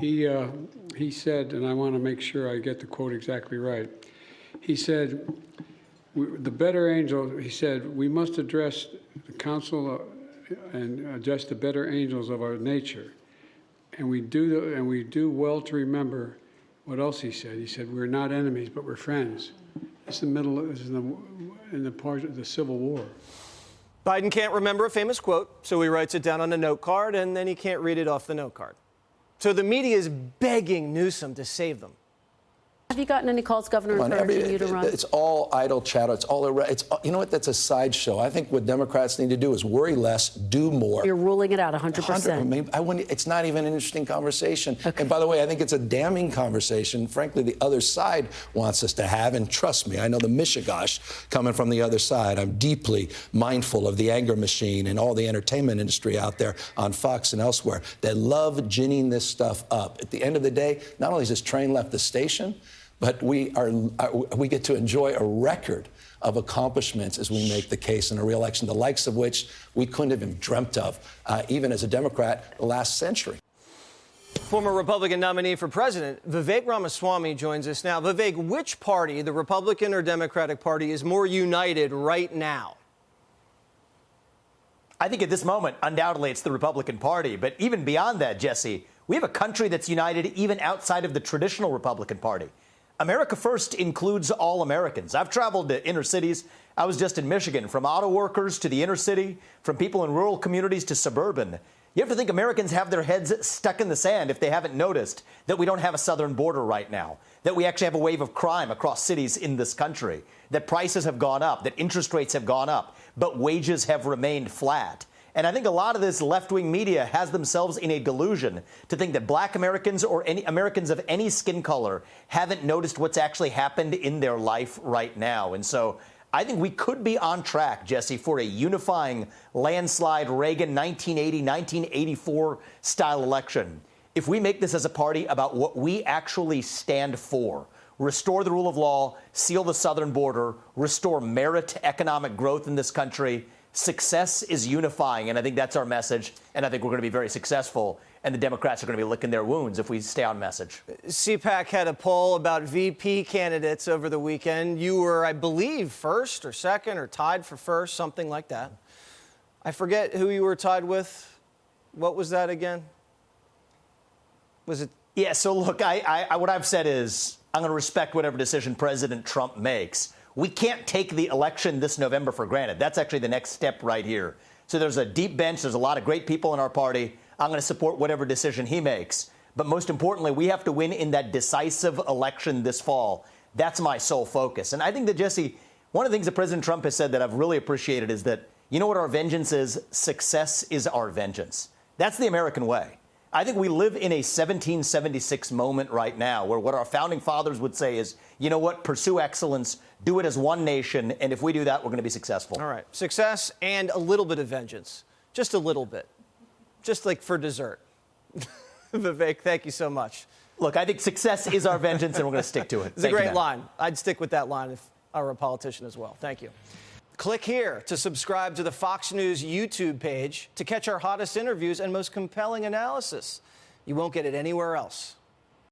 He said, and I want to make sure I get the quote exactly right. He said, the better angel, he said, we must address the council and address the better angels of our nature. And we do well to remember what else he said. He said, we're not enemies, but we're friends. It's in the part of the Civil War. Biden can't remember a famous quote, so he writes it down on a note card, and then he can't read it off the note card. So the media is begging Newsom to save them. Have you gotten any calls, Governor, encouraging you to run? It's all idle chatter. It's all you know what? That's a sideshow. I think what Democrats need to do is worry less, do more. You're ruling it out 100%. I wouldn't, it's not even an interesting conversation. Okay. And by the way, I think it's a damning conversation. Frankly, the other side wants us to have. And trust me, I know the mishigash coming from the other side. I'm deeply mindful of the anger machine and all the entertainment industry out there on Fox and elsewhere that love ginning this stuff up. At the end of the day, not only has this train left the station, but we get to enjoy a record of accomplishments as we make the case in a re-election, the likes of which we couldn't have even dreamt of, even as a Democrat, the last century. Former Republican nominee for president, Vivek Ramaswamy, joins us now. Vivek, which party, the Republican or Democratic Party, is more united right now? I think at this moment, undoubtedly, it's the Republican Party. But even beyond that, Jesse, we have a country that's united even outside of the traditional Republican Party. America First includes all Americans. I've traveled to inner cities. I was just in Michigan, from auto workers to the inner city, from people in rural communities to suburban. You have to think Americans have their heads stuck in the sand if they haven't noticed that we don't have a southern border right now, that we actually have a wave of crime across cities in this country, that prices have gone up, that interest rates have gone up, but wages have remained flat. And I think a lot of this left-wing media has themselves in a delusion to think that black Americans or any Americans of any skin color haven't noticed what's actually happened in their life right now. And so I think we could be on track, Jesse, for a unifying landslide Reagan 1980, 1984 style election. If we make this as a party about what we actually stand for, restore the rule of law, seal the southern border, restore merit to economic growth in this country, success is unifying, and I think that's our message, and I think we're going to be very successful, and the Democrats are going to be licking their wounds if we stay on message. CPAC had a poll about VP candidates over the weekend. You were, I believe, first or second or tied for first, something like that. I forget who you were tied with. What was that again? Was it? Yeah, so look, what I've said is I'm going to respect whatever decision President Trump makes. We can't take the election this November for granted. That's actually the next step right here. So there's a deep bench. There's a lot of great people in our party. I'm going to support whatever decision he makes. But most importantly, we have to win in that decisive election this fall. That's my sole focus. And I think that, Jesse, one of the things that President Trump has said that I've really appreciated is that, you know what our vengeance is? Success is our vengeance. That's the American way. I think we live in a 1776 moment right now where what our founding fathers would say is, you know what, pursue excellence, do it as one nation, and if we do that, we're going to be successful. All right. Success and a little bit of vengeance. Just a little bit. Just like for dessert. Vivek, thank you so much. Look, I think success is our vengeance, and we're going to stick to it. It's a great line. I'd stick with that line if I were a politician as well. Thank you. Click here to subscribe to the Fox News YouTube page to catch our hottest interviews and most compelling analysis. You won't get it anywhere else.